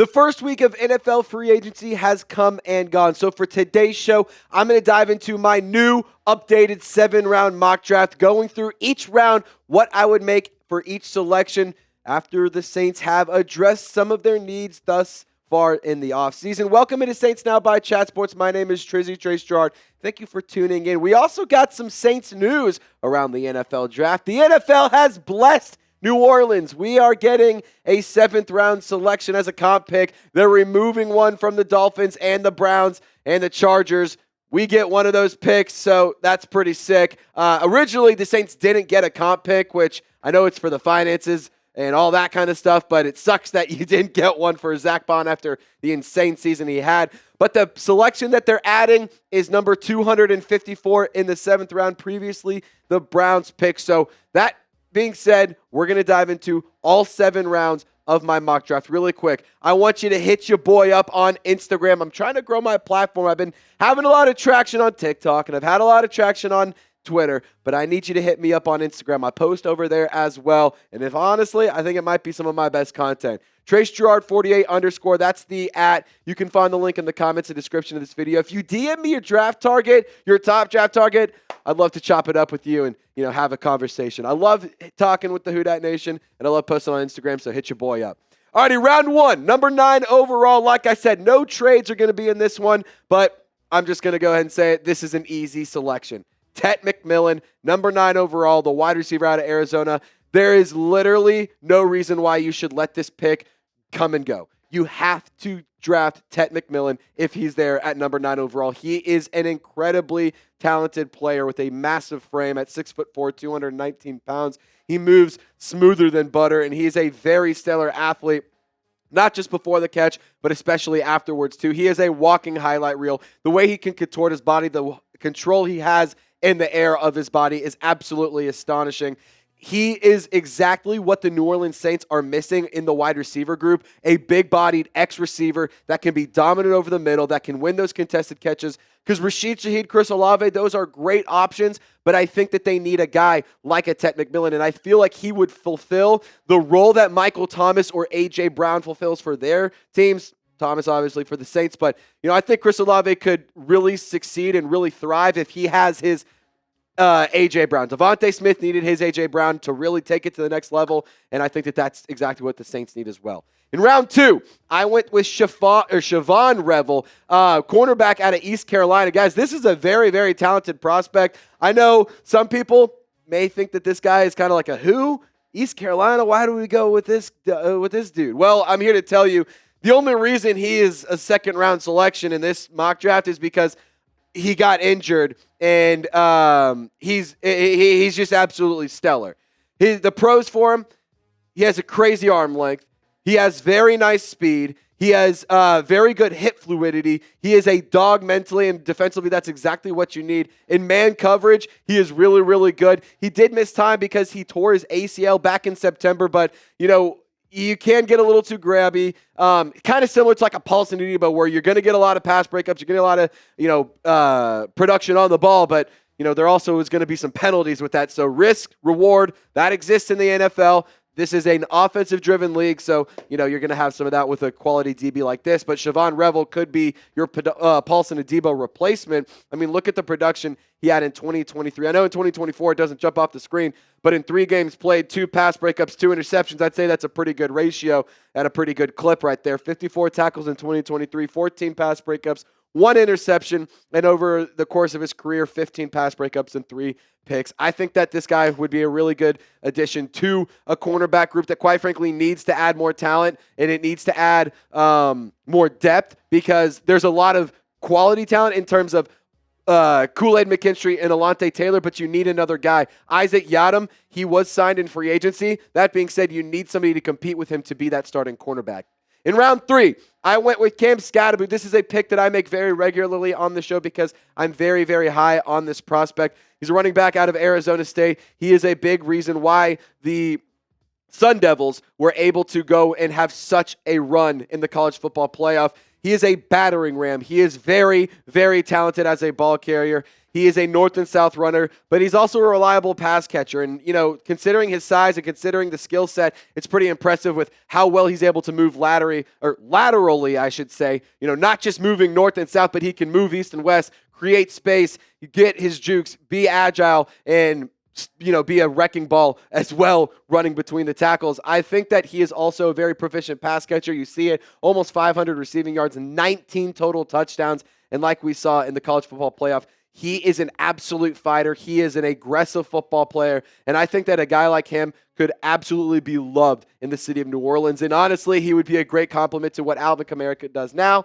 The first week of NFL free agency has come and gone. So for today's show, I'm going to dive into my new updated 7-round mock draft, going through each round, what I would make for each selection after the Saints have addressed some of their needs thus far in the offseason. Welcome into Saints Now by Chat Sports. My name is Trace Gerard. Thank you for tuning in. We also got some Saints news around the NFL draft. The NFL has blessed New Orleans. We are getting a 7th-round selection as a comp pick. They're removing one from the Dolphins and the Browns and the Chargers. We get one of those picks, so that's pretty sick. Originally, the Saints didn't get a comp pick, which I know it's for the finances and all that kind of stuff, but it sucks that you didn't get one for Zach Bond after the insane season he had. But the selection that they're adding is number 254 in the 7th round, previously the Browns pick. So that being said, we're going to dive into all 7 rounds of my mock draft really quick. I want you to hit your boy up on Instagram. I'm trying to grow my platform. I've been having a lot of traction on TikTok, and I've had a lot of traction on Twitter, but I need you to hit me up on Instagram. I post over there as well, and if honestly, I think it might be some of my best content. TraceGerard48_, that's the @ You can find the link in the comments and description of this video. If you DM me your draft target, your top draft target, I'd love to chop it up with you and have a conversation. I love talking with the Who Dat Nation, and I love posting on Instagram, so hit your boy up. Alrighty, round 1, number 9 overall. Like I said, no trades are going to be in this one, but I'm just going to go ahead and say it. This is an easy selection. Tet McMillan, number 9 overall, the wide receiver out of Arizona. There is literally no reason why you should let this pick come and go. You have to draft Tet McMillan if he's there at number 9 overall. He is an incredibly talented player with a massive frame at 6'4", 219 pounds. He moves smoother than butter, and he is a very stellar athlete. Not just before the catch, but especially afterwards, too. He is a walking highlight reel. The way he can contort his body, the control he has in the air of his body is absolutely astonishing. He is exactly what the New Orleans Saints are missing in the wide receiver group, a big-bodied ex-receiver that can be dominant over the middle, that can win those contested catches. Because Rashid Shaheed, Chris Olave, those are great options, but I think that they need a guy like a Tet McMillan, and I feel like he would fulfill the role that Michael Thomas or A.J. Brown fulfills for their teams. Thomas, obviously, for the Saints, but I think Chris Olave could really succeed and really thrive if he has his A.J. Brown. Devontae Smith needed his A.J. Brown to really take it to the next level, and I think that that's exactly what the Saints need as well. In round 2, I went with Shavon Revel, cornerback out of East Carolina. Guys, this is a very, very talented prospect. I know some people may think that this guy is kind of like a who? East Carolina? Why do we go with this dude? Well, I'm here to tell you, the only reason he is a 2nd-round selection in this mock draft is because he got injured, and he's just absolutely stellar. The pros for him, he has a crazy arm length. He has very nice speed. He has very good hip fluidity. He is a dog mentally and defensively. That's exactly what you need. In man coverage, he is really, really good. He did miss time because he tore his ACL back in September, but, you can get a little too grabby. Kind of similar to like a Paulson Adebo, where you're going to get a lot of pass breakups. You're going to get a lot of, production on the ball, but, there also is going to be some penalties with that. So risk, reward, that exists in the NFL. This is an offensive-driven league, so, you're going to have some of that with a quality DB like this. But Shavon Revel could be your Paulson Adebo replacement. I mean, look at the production he had in 2023. I know in 2024 it doesn't jump off the screen, but in 3 games played, 2 pass breakups, 2 interceptions, I'd say that's a pretty good ratio at a pretty good clip right there. 54 tackles in 2023, 14 pass breakups, 1 interception, and over the course of his career, 15 pass breakups and 3 picks. I think that this guy would be a really good addition to a cornerback group that, quite frankly, needs to add more talent, and it needs to add more depth, because there's a lot of quality talent in terms of Kool-Aid McKinstry and Alontae Taylor, but you need another guy. Isaac Yiadom, he was signed in free agency. That being said, you need somebody to compete with him to be that starting cornerback. In round 3, I went with Cam Skattebo. This is a pick that I make very regularly on the show because I'm very, very high on this prospect. He's a running back out of Arizona State. He is a big reason why the Sun Devils were able to go and have such a run in the college football playoff. He is a battering ram. He is very, very talented as a ball carrier. He is a north and south runner, but he's also a reliable pass catcher. And, considering his size and considering the skill set, it's pretty impressive with how well he's able to move laterally, I should say. Not just moving north and south, but he can move east and west, create space, get his jukes, be agile, and be a wrecking ball as well, running between the tackles. I think that he is also a very proficient pass catcher. You see it, almost 500 receiving yards, 19 total touchdowns. And like we saw in the college football playoff, he is an absolute fighter. He is an aggressive football player. And I think that a guy like him could absolutely be loved in the city of New Orleans. And honestly, he would be a great compliment to what Alvin Kamara does now.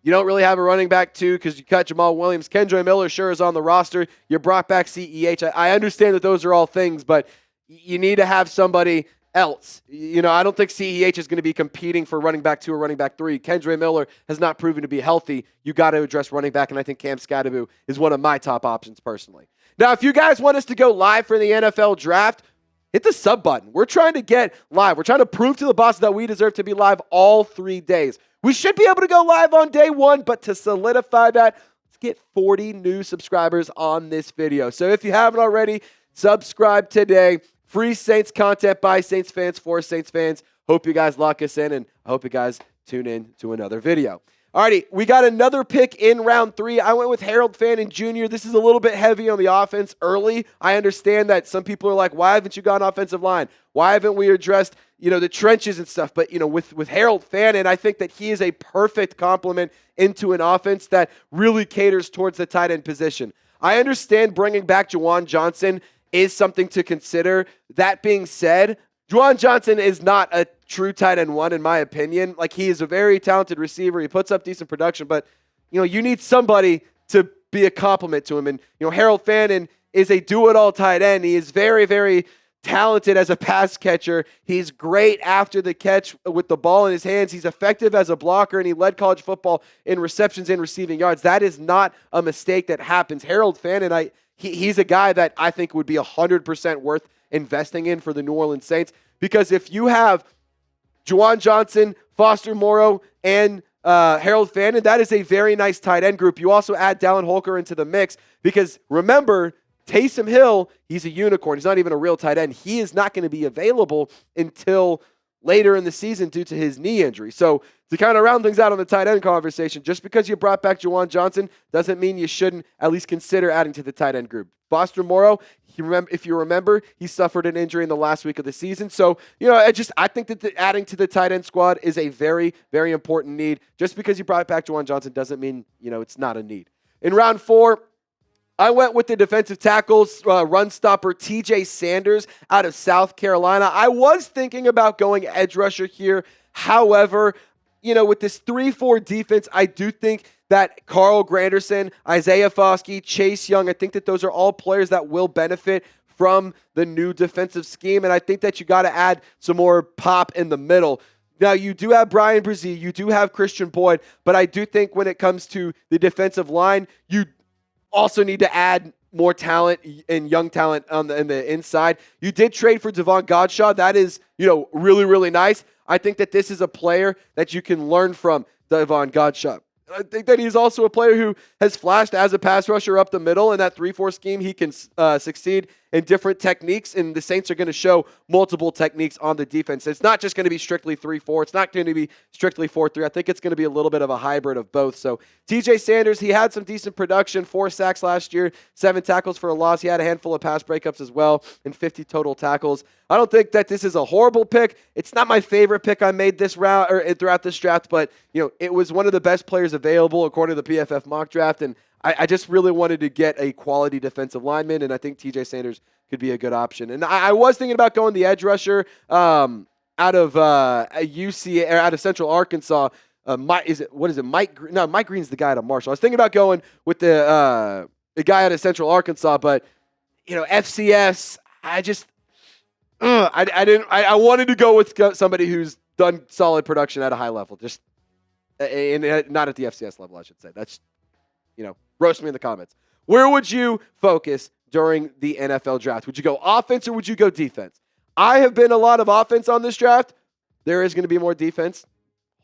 You don't really have a running back, too, because you cut Jamal Williams. Kendre Miller sure is on the roster. You brought back CEH. I understand that those are all things, but you need to have somebody else. I don't think CEH is going to be competing for running back 2 or running back 3. Kendre Miller has not proven to be healthy. You got to address running back, and I think Cam Skattebo is one of my top options personally. Now, if you guys want us to go live for the NFL draft, hit the sub button. We're trying to get live. We're trying to prove to the bosses that we deserve to be live all 3 days. We should be able to go live on day 1, but to solidify that, let's get 40 new subscribers on this video. So if you haven't already, subscribe today. Free Saints content by Saints fans for Saints fans. Hope you guys lock us in, and I hope you guys tune in to another video. Alrighty, we got another pick in round 3. I went with Harold Fannin Jr. This is a little bit heavy on the offense early. I understand that some people are like, why haven't you gone offensive line? Why haven't we addressed, the trenches and stuff? But, with Harold Fannin, I think that he is a perfect complement into an offense that really caters towards the tight end position. I understand bringing back Juwan Johnson is something to consider. That being said, Juwan Johnson is not a true tight end 1, in my opinion. Like, he is a very talented receiver. He puts up decent production, but, you need somebody to be a complement to him. And, Harold Fannin is a do-it-all tight end. He is very, very talented as a pass catcher. He's great after the catch with the ball in his hands. He's effective as a blocker, and he led college football in receptions and receiving yards. That is not a mistake that happens. Harold Fannin, he's a guy that I think would be 100% worth investing in for the New Orleans Saints, because if you have Juwan Johnson, Foster Moreau, and Harold Fannin, that is a very nice tight end group. You also add Dallin Holker into the mix, because remember, Taysom Hill, he's a unicorn. He's not even a real tight end. He is not going to be available until later in the season due to his knee injury. So to kind of round things out on the tight end conversation, just because you brought back Juwan Johnson doesn't mean you shouldn't at least consider adding to the tight end group. Foster Moreau, if you remember, he suffered an injury in the last week of the season. So, I think that adding to the tight end squad is a very, very important need. Just because you brought back Juwan Johnson doesn't mean, it's not a need. In round 4, I went with the defensive tackles, run stopper TJ Sanders out of South Carolina. I was thinking about going edge rusher here. However, with this 3-4 defense, I do think that Carl Granderson, Isaiah Foskey, Chase Young, I think that those are all players that will benefit from the new defensive scheme. And I think that you got to add some more pop in the middle. Now, you do have Brian Brzee, you do have Christian Boyd, but I do think when it comes to the defensive line, you also need to add more talent and young talent in the inside. You did trade for Devon Godshaw. That is, really, really nice. I think that this is a player that you can learn from, Devon Godshaw. I think that he's also a player who has flashed as a pass rusher up the middle. In that 3-4 scheme, he can succeed in different techniques, and the Saints are going to show multiple techniques on the defense. It's not just going to be strictly 3-4. It's not going to be strictly 4-3. I think it's going to be a little bit of a hybrid of both. So TJ Sanders, he had some decent production, 4 sacks last year, 7 tackles for a loss. He had a handful of pass breakups as well, and 50 total tackles. I don't think that this is a horrible pick. It's not my favorite pick I made this round or throughout this draft, but it was one of the best players available according to the PFF mock draft, and I just really wanted to get a quality defensive lineman, and I think TJ Sanders could be a good option. And I was thinking about going the edge rusher out of UC or out of Central Arkansas. Mike Green? No, Mike Green's the guy out of Marshall. I was thinking about going with the guy out of Central Arkansas, but FCS. I wanted to go with somebody who's done solid production at a high level, just not at the FCS level, I should say. That's, roast me in the comments. Where would you focus during the NFL draft? Would you go offense or would you go defense? I have been a lot of offense on this draft. There is going to be more defense.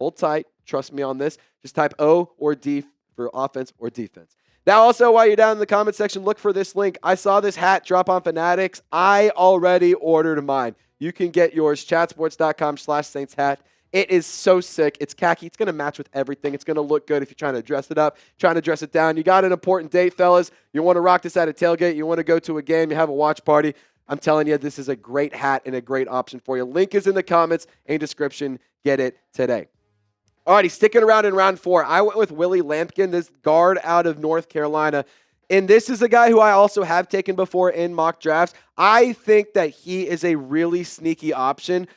Hold tight. Trust me on this. Just type O or D for offense or defense. Now, also, while you're down in the comment section, look for this link. I saw this hat drop on Fanatics. I already ordered mine. You can get yours, chatsports.com/Saints hat. It is so sick. It's khaki. It's going to match with everything. It's going to look good if you're trying to dress it up, trying to dress it down. You got an important date, fellas. You want to rock this at a tailgate. You want to go to a game. You have a watch party. I'm telling you, this is a great hat and a great option for you. Link is in the comments and description. Get it today. Alrighty, sticking around in round 4, I went with Willie Lampkin, this guard out of North Carolina. And this is a guy who I also have taken before in mock drafts. I think that he is a really sneaky option.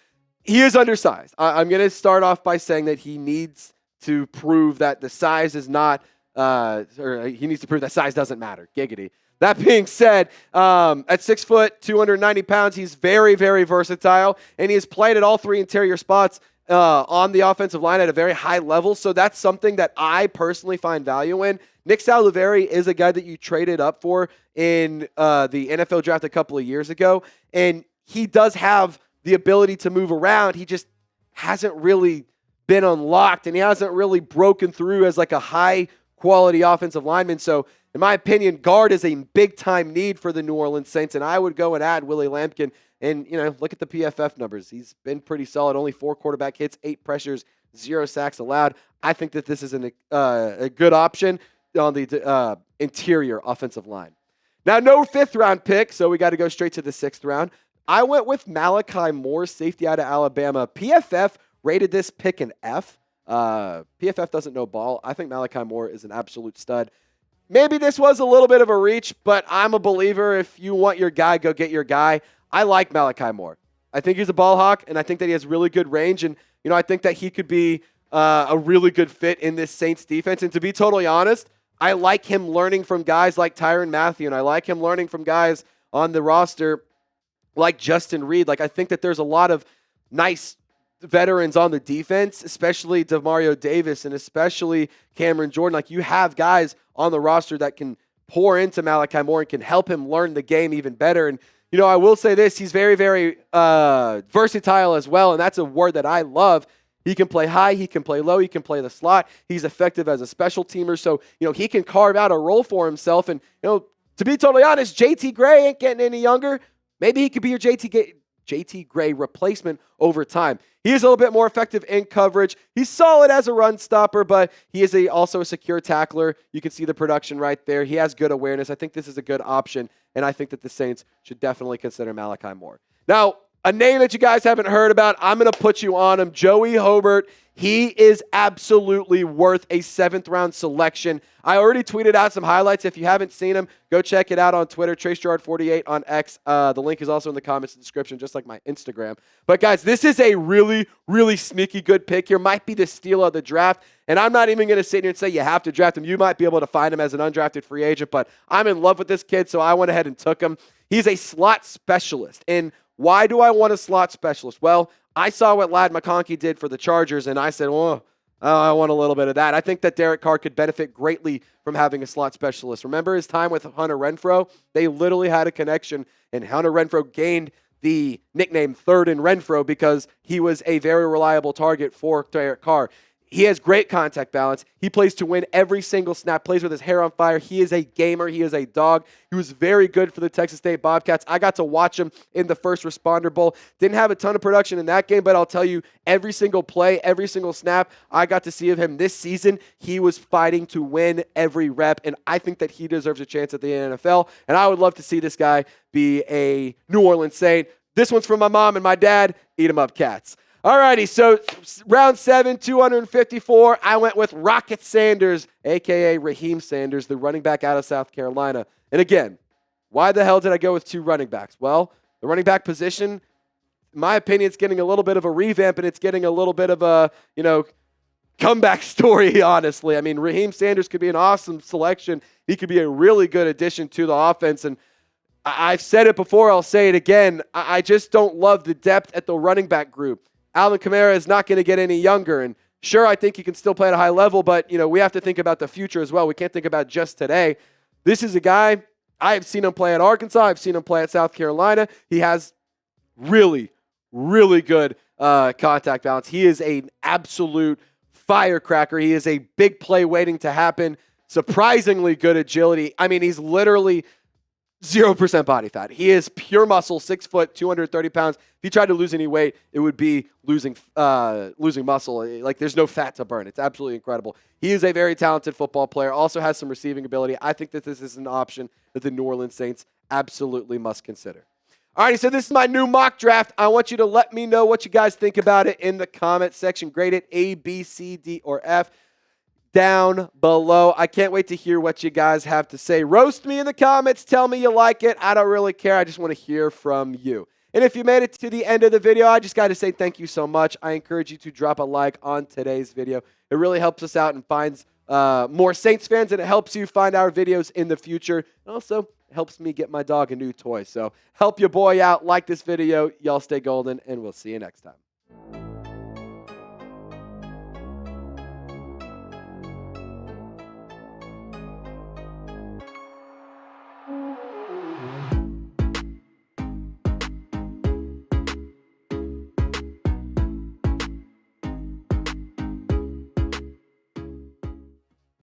He is undersized. I'm going to start off by saying that he needs to prove that the size is not, or he needs to prove that size doesn't matter. Giggity. That being said, at 6 foot, 290 pounds, he's very, very versatile, and he has played at all 3 interior spots on the offensive line at a very high level. So that's something that I personally find value in. Nick Saliveri is a guy that you traded up for in the NFL draft a couple of years ago, and he does have the ability to move around. He just hasn't really been unlocked, and he hasn't really broken through as like a high-quality offensive lineman. So, in my opinion, guard is a big-time need for the New Orleans Saints, and I would go and add Willie Lampkin. And, look at the PFF numbers. He's been pretty solid. Only 4 quarterback hits, 8 pressures, 0 sacks allowed. I think that this is a good option on the interior offensive line. Now, no 5th-round pick, so we got to go straight to the 6th round. I went with Malachi Moore, safety out of Alabama. PFF rated this pick an F. PFF doesn't know ball. I think Malachi Moore is an absolute stud. Maybe this was a little bit of a reach, but I'm a believer. If you want your guy, go get your guy. I like Malachi Moore. I think he's a ball hawk, and I think that he has really good range. And, I think that he could be a really good fit in this Saints defense. And to be totally honest, I like him learning from guys like Tyrann Mathieu, and I like him learning from guys on the roster like Justin Reid. Like, I think that there's a lot of nice veterans on the defense, especially Demario Davis and especially Cameron Jordan. Like, you have guys on the roster that can pour into Malachi Moore and can help him learn the game even better. And, I will say this, he's very, very versatile as well, and that's a word that I love. He can play high, he can play low, he can play the slot. He's effective as a special teamer, so, he can carve out a role for himself. And, to be totally honest, JT Gray ain't getting any younger. Maybe he could be your JT Gray replacement over time. He is a little bit more effective in coverage. He's solid as a run stopper, but he is also a secure tackler. You can see the production right there. He has good awareness. I think this is a good option, and I think that the Saints should definitely consider Malachi Moore. Now, a name that you guys haven't heard about, I'm going to put you on him, Joey Hobart. He is absolutely worth a 7th-round selection. I already tweeted out some highlights. If you haven't seen him, go check it out on Twitter, TraceGerard48 on X. The link is also in the comments and description, just like my Instagram. But, guys, this is a really, really sneaky good pick here. Might be the steal of the draft. And I'm not even going to sit here and say you have to draft him. You might be able to find him as an undrafted free agent, but I'm in love with this kid, so I went ahead and took him. He's a slot specialist. And why do I want a slot specialist? Well, I saw what Ladd McConkey did for the Chargers, and I said, I want a little bit of that. I think that Derek Carr could benefit greatly from having a slot specialist. Remember his time with Hunter Renfrow? They literally had a connection, and Hunter Renfrow gained the nickname Third and Renfrow because he was a very reliable target for Derek Carr. He has great contact balance. He plays to win every single snap, plays with his hair on fire. He is a gamer. He is a dog. He was very good for the Texas State Bobcats. I got to watch him in the First Responder Bowl. Didn't have a ton of production in that game, but I'll tell you, every single play, every single snap I got to see of him this season, he was fighting to win every rep, and I think that he deserves a chance at the NFL, and I would love to see this guy be a New Orleans Saint. This one's from my mom and my dad. Eat 'em up, cats. Alrighty, so round 7, 254, I went with Rocket Sanders, a.k.a. Raheem Sanders, the running back out of South Carolina. And again, why the hell did I go with 2 running backs? Well, the running back position, in my opinion, it's getting a little bit of a revamp, and it's getting a little bit of a, comeback story, honestly. I mean, Raheem Sanders could be an awesome selection. He could be a really good addition to the offense, and I've said it before, I'll say it again. I just don't love the depth at the running back group. Alvin Kamara is not going to get any younger. And sure, I think he can still play at a high level, but, we have to think about the future as well. We can't think about just today. This is a guy, I've seen him play at Arkansas. I've seen him play at South Carolina. He has really, really good contact balance. He is an absolute firecracker. He is a big play waiting to happen. Surprisingly good agility. I mean, he's literally 0% body fat. He is pure muscle, 6 foot, 230 pounds. If he tried to lose any weight, it would be losing muscle. Like, there's no fat to burn. It's absolutely incredible. He is a very talented football player, also has some receiving ability. I think that this is an option that the New Orleans Saints absolutely must consider. All right, so this is my new mock draft. I want you to let me know what you guys think about it in the comment section. Grade it A, B, C, D, or F down below. I can't wait to hear what you guys have to say. Roast me in the comments. Tell me you like it. I don't really care. I just want to hear from you. And if you made it to the end of the video, I just got to say thank you so much. I encourage you to drop a like on today's video. It really helps us out and finds more Saints fans, and it helps you find our videos in the future. And also helps me get my dog a new toy. So help your boy out. Like this video. Y'all stay golden, and we'll see you next time.